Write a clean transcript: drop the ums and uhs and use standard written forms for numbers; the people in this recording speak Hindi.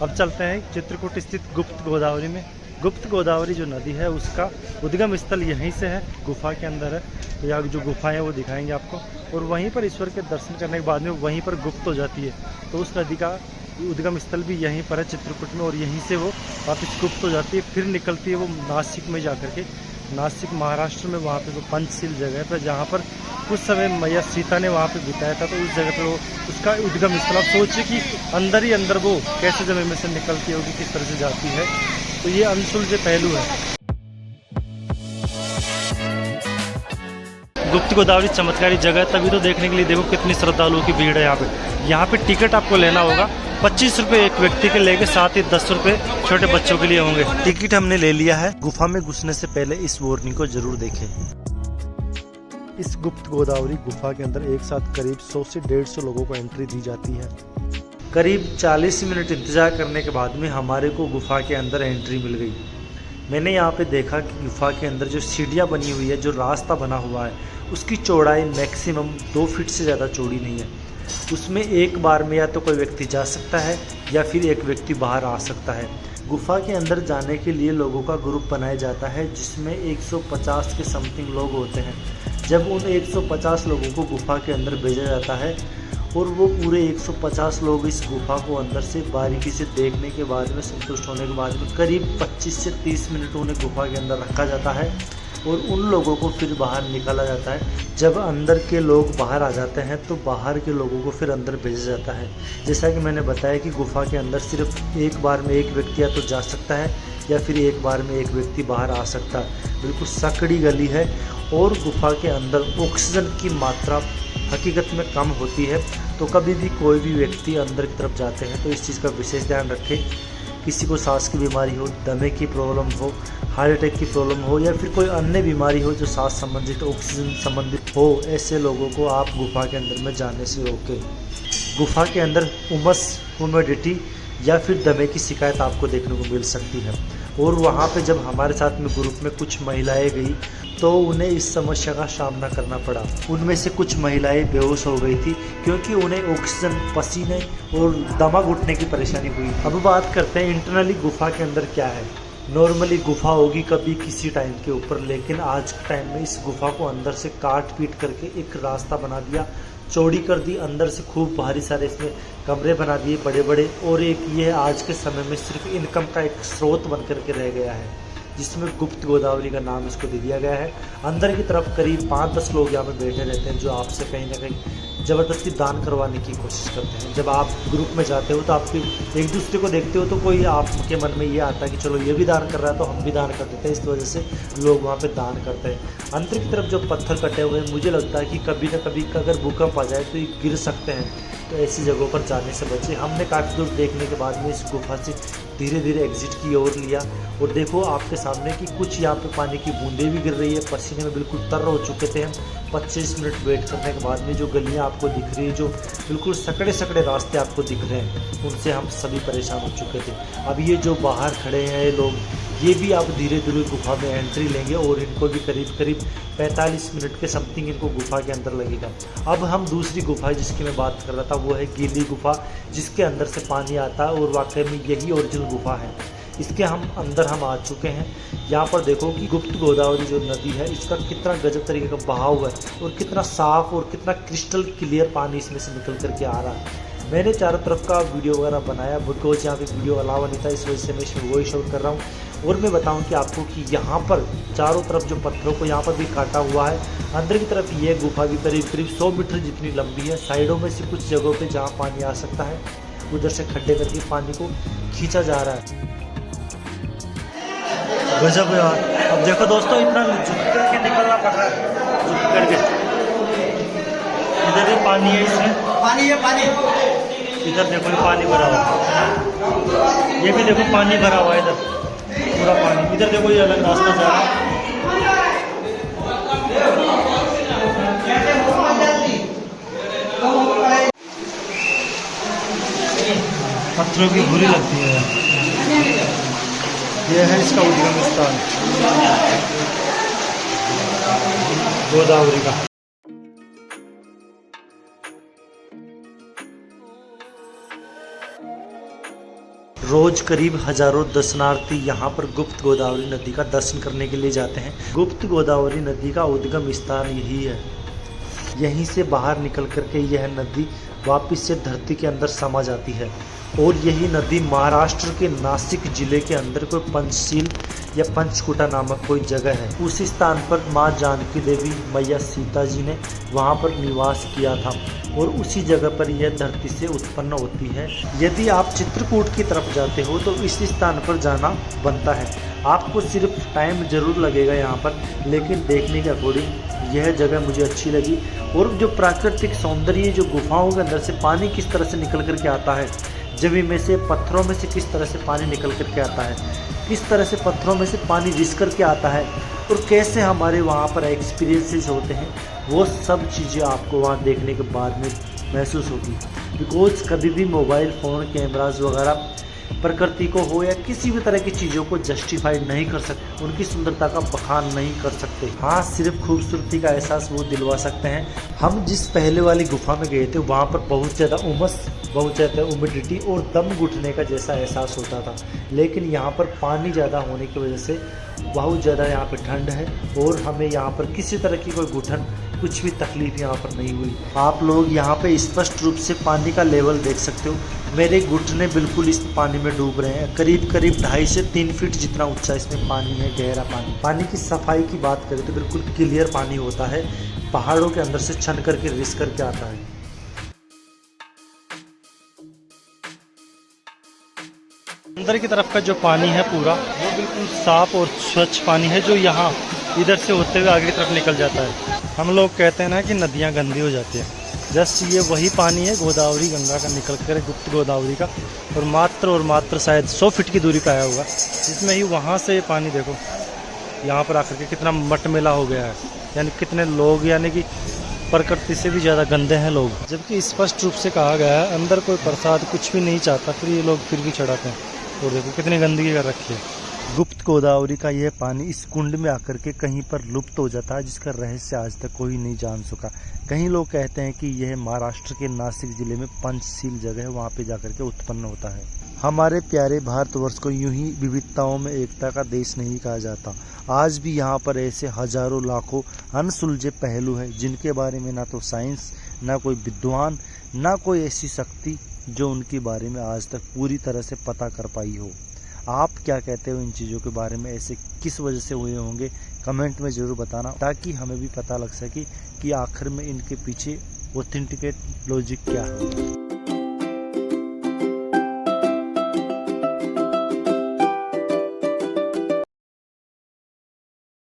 अब चलते हैं चित्रकूट स्थित गुप्त गोदावरी में। गुप्त गोदावरी जो नदी है उसका उद्गम स्थल यहीं से है, गुफा के अंदर है। तो यहाँ जो गुफा है वो दिखाएंगे आपको, और वहीं पर ईश्वर के दर्शन करने के बाद में वहीं पर गुप्त हो जाती है। तो उस नदी का उद्गम स्थल भी यहीं पर है चित्रकूट में, और यहीं से वो वापस गुप्त हो जाती है, फिर निकलती है वो नासिक में जाकर के। नासिक महाराष्ट्र में वहाँ पे वो पंचशील जगह पर, जहाँ पर कुछ समय मैया सीता ने वहाँ पे बिताया था। तो उस जगह पर वो उसका उद्गम स्थल। आप सोचिए कि अंदर ही अंदर वो कैसे जमीन में से निकलती होगी, किस तरह से जाती है। तो ये अनसुलझे पहलू है। गुप्त गोदावरी चमत्कारी जगह, तभी तो देखने के लिए देखो कितनी श्रद्धालुओं की भीड़ है यहाँ पे। यहाँ पे टिकट आपको लेना होगा 25 रुपये एक व्यक्ति के लेके, साथ ही 10 रुपये छोटे बच्चों के लिए होंगे। टिकट हमने ले लिया है। गुफा में घुसने से पहले इस वार्निंग को जरूर देखें। इस गुप्त गोदावरी गुफा के अंदर एक साथ करीब 100 से 150 लोगों को एंट्री दी जाती है। करीब 40 मिनट इंतजार करने के बाद में हमारे को गुफा के अंदर एंट्री मिल गई। मैंने यहाँ पे देखा कि गुफा के अंदर जो सीढ़ियाँ बनी हुई है, जो रास्ता बना हुआ है, उसकी चौड़ाई मैक्सिमम 2 फीट से ज़्यादा चौड़ी नहीं है। उसमें एक बार में या तो कोई व्यक्ति जा सकता है या फिर एक व्यक्ति बाहर आ सकता है। गुफा के अंदर जाने के लिए लोगों का ग्रुप बनाया जाता है, जिसमें 150 के समथिंग लोग होते हैं। जब उन 150 लोगों को गुफा के अंदर भेजा जाता है और वो पूरे 150 लोग इस गुफा को अंदर से बारीकी से देखने के बाद में, संतुष्ट होने के बाद में, करीब 25 से 30 मिनट उन्हें गुफा के अंदर रखा जाता है और उन लोगों को फिर बाहर निकाला जाता है। जब अंदर के लोग बाहर आ जाते हैं तो बाहर के लोगों को फिर अंदर भेजा जाता है। जैसा कि मैंने बताया कि गुफा के अंदर सिर्फ एक बार में एक व्यक्ति या तो जा सकता है या फिर एक बार में एक व्यक्ति बाहर आ सकता है। बिल्कुल सकड़ी गली है और गुफा के अंदर ऑक्सीजन की मात्रा हकीकत में कम होती है। तो कभी भी कोई भी व्यक्ति अंदर की तरफ जाते हैं तो इस चीज़ का विशेष ध्यान रखें। किसी को सांस की बीमारी हो, दमे की प्रॉब्लम हो, हार्ट अटैक की प्रॉब्लम हो, या फिर कोई अन्य बीमारी हो जो सांस संबंधित, ऑक्सीजन संबंधित हो, ऐसे लोगों को आप गुफा के अंदर में जाने से रोकें। गुफा के अंदर उमस, ह्यूमिडिटी या फिर दमे की शिकायत आपको देखने को मिल सकती है। और वहाँ पे जब हमारे साथ में ग्रुप में कुछ महिलाएं गई तो उन्हें इस समस्या का सामना करना पड़ा। उनमें से कुछ महिलाएं बेहोश हो गई थी क्योंकि उन्हें ऑक्सीजन, पसीने और दमा घुटने की परेशानी हुई। अब बात करते हैं इंटरनली गुफा के अंदर क्या है। नॉर्मली गुफा होगी कभी किसी टाइम के ऊपर, लेकिन आज के टाइम में इस गुफा को अंदर से काट पीट करके एक रास्ता बना दिया, चौड़ी कर दी, अंदर से खूब भारी सारे इसमें कमरे बना दिए बड़े बड़े। और एक ये आज के समय में सिर्फ इनकम का एक स्रोत बन करके रह गया है, जिसमें गुप्त गोदावरी का नाम इसको दे दिया गया है। अंदर की तरफ करीब 5-10 लोग यहाँ पे बैठे रहते हैं, जो आपसे कहीं ना कहीं ज़बरदस्ती दान करवाने की कोशिश करते हैं। जब आप ग्रुप में जाते हो तो आप एक दूसरे को देखते हो तो कोई आपके मन में ये आता है कि चलो ये भी दान कर रहा है तो हम भी दान कर देते हैं। इस वजह से लोग वहाँ पे दान करते हैं। अंदर की तरफ जो पत्थर कटे हुए हैं, मुझे लगता है कि कभी ना कभी अगर भूकंप आ जाए तो ये गिर सकते हैं, तो ऐसी जगहों पर जाने से बचे। हमने काफ़ी दूर देखने के बाद में इस गुफा से धीरे धीरे एग्जिट की ओर लिया, और देखो आपके सामने कि कुछ यहाँ पे पानी की बूंदें भी गिर रही है। पसीने में बिल्कुल तर हो चुके थे हम। 25 मिनट वेट करने के बाद में जो गलियाँ आपको दिख रही है, जो बिल्कुल सकड़े सकड़े रास्ते आपको दिख रहे हैं, उनसे हम सभी परेशान हो चुके थे। अब ये जो बाहर खड़े हैं ये लोग, ये भी अब धीरे धीरे गुफा में एंट्री लेंगे और इनको भी करीब करीब 45 मिनट के समथिंग इनको गुफा के अंदर लगेगा। अब हम दूसरी गुफा जिसकी मैं बात कर रहा था वो है गीली गुफा, जिसके अंदर से पानी आता है और वाकई में यही ओरिजिनल गुफा है। इसके अंदर हम आ चुके हैं। यहाँ पर देखो कि गुप्त गोदावरी जो नदी है, इसका कितना गजब तरीके का बहाव है और कितना साफ और कितना क्रिस्टल क्लियर पानी इसमें से निकल करके आ रहा है। मैंने चारों तरफ का वीडियो वगैरह बनाया, बिकॉज यहाँ पे वीडियो अलावा नहीं था, इस वजह से मैं इसमें वही शूट कर रहा हूँ। और मैं बताऊँ कि आपको कि यहाँ पर चारों तरफ जो पत्थरों को यहाँ पर भी काटा हुआ है। अंदर की तरफ ये गुफा भी करीब करीब 100 मीटर जितनी लंबी है। साइडों में से कुछ जगहों पे जहाँ पानी आ सकता है, उधर से खड्डे करके पानी को खींचा जा रहा है। गजब यार। अब देखो दोस्तों, इतना झुक करके निकलना पड़ रहा है, झुक करके। इधर भी पानी है, इसमें पानी है, पानी। इधर देखो पानी भरा हुआ है, ये भी देखो पानी भरा हुआ है, इधर पूरा पानी। इधर देखो ये अलग रास्ता जा रहा है। पत्थरों की बुरी लगती है। यह है इसका उद्गम स्थान गोदावरी का। रोज करीब हजारों दर्शनार्थी यहाँ पर गुप्त गोदावरी नदी का दर्शन करने के लिए जाते हैं। गुप्त गोदावरी नदी का उद्गम स्थान यही है। यहीं से बाहर निकल करके यह नदी वापस से धरती के अंदर समा जाती है और यही नदी महाराष्ट्र के नासिक जिले के अंदर कोई पंचशील या पंचकुटा नामक कोई जगह है। उसी स्थान पर माँ जानकी देवी मैया सीता जी ने वहाँ पर निवास किया था और उसी जगह पर यह धरती से उत्पन्न होती है। यदि आप चित्रकूट की तरफ जाते हो तो इस स्थान पर जाना बनता है। आपको सिर्फ टाइम जरूर लगेगा यहाँ पर, लेकिन देखने के अकॉर्डिंग यह जगह मुझे अच्छी लगी। और जो प्राकृतिक सौंदर्य, जो गुफाओं के अंदर से पानी किस तरह से निकल करके आता है, जमीन में से, पत्थरों में से किस तरह से पानी निकल करके आता है, किस तरह से पत्थरों में से पानी रिस करके आता है और कैसे हमारे वहाँ पर एक्सपीरियंसेस होते हैं, वो सब चीज़ें आपको वहाँ देखने के बाद में महसूस होगी। बिकॉज कभी भी मोबाइल फ़ोन, कैमराज वगैरह प्रकृति को हो या किसी भी तरह की चीज़ों को जस्टिफाई नहीं कर सकते, उनकी सुंदरता का बखान नहीं कर सकते। हाँ, सिर्फ खूबसूरती का एहसास वो दिलवा सकते हैं। हम जिस पहले वाली गुफा में गए थे वहाँ पर बहुत ज़्यादा उमस, बहुत ज़्यादा ह्यूमिडिटी और दम घुटने का जैसा एहसास होता था, लेकिन यहाँ पर पानी ज़्यादा होने की वजह से बहुत ज़्यादा यहाँ पर ठंड है और हमें यहाँ पर किसी तरह की कोई घुटन, कुछ भी तकलीफ यहाँ पर नहीं हुई। आप लोग यहाँ पे स्पष्ट रूप से पानी का लेवल देख सकते हो। मेरे घुटने बिल्कुल इस पानी में डूब रहे हैं। करीब करीब 2.5 से 3 फीट जितना ऊंचा इसमें पानी है, गहरा पानी। पानी की सफाई की बात करें तो बिल्कुल क्लियर पानी होता है, पहाड़ों के अंदर से छन करके रिस करके आता है। अंदर की तरफ का जो पानी है पूरा, वो बिल्कुल साफ और स्वच्छ पानी है, जो यहाँ इधर से होते हुए आगे की तरफ निकल जाता है। हम लोग कहते हैं ना कि नदियाँ गंदी हो जाती हैं, जस्ट ये वही पानी है गोदावरी गंगा का निकल कर, गुप्त गोदावरी का, और मात्र शायद 100 फीट की दूरी पर आया होगा। इसमें ही वहाँ से ये पानी देखो यहाँ पर आकर के कितना मटमेला हो गया है, यानी कितने लोग, यानी कि प्रकृति से भी ज़्यादा गंदे हैं लोग। जबकि स्पष्ट रूप से कहा गया है अंदर कोई प्रसाद कुछ भी नहीं चाहता, फिर ये लोग फिर भी चढ़ाते हैं। और देखो कितनी गंदगी कर रखी है। गुप्त गोदावरी का यह पानी इस कुंड में आकर के कहीं पर लुप्त हो जाता है, जिसका रहस्य आज तक कोई नहीं जान सका। कहीं लोग कहते हैं कि यह महाराष्ट्र के नासिक जिले में पंचशील जगह है, वहाँ पे जाकर के उत्पन्न होता है। हमारे प्यारे भारतवर्ष को यूं ही विविधताओं में एकता का देश नहीं कहा जाता। आज भी यहाँ पर ऐसे हजारों लाखों अनसुलझे पहलू हैं जिनके बारे में ना तो साइंस, ना कोई विद्वान, ना कोई ऐसी शक्ति जो उनके बारे में आज तक पूरी तरह से पता कर पाई हो। आप क्या कहते हो इन चीज़ों के बारे में? ऐसे किस वजह से हुए होंगे? कमेंट में ज़रूर बताना, ताकि हमें भी पता लग सके कि आखिर में इनके पीछे ऑथेंटिकेट लॉजिक क्या है।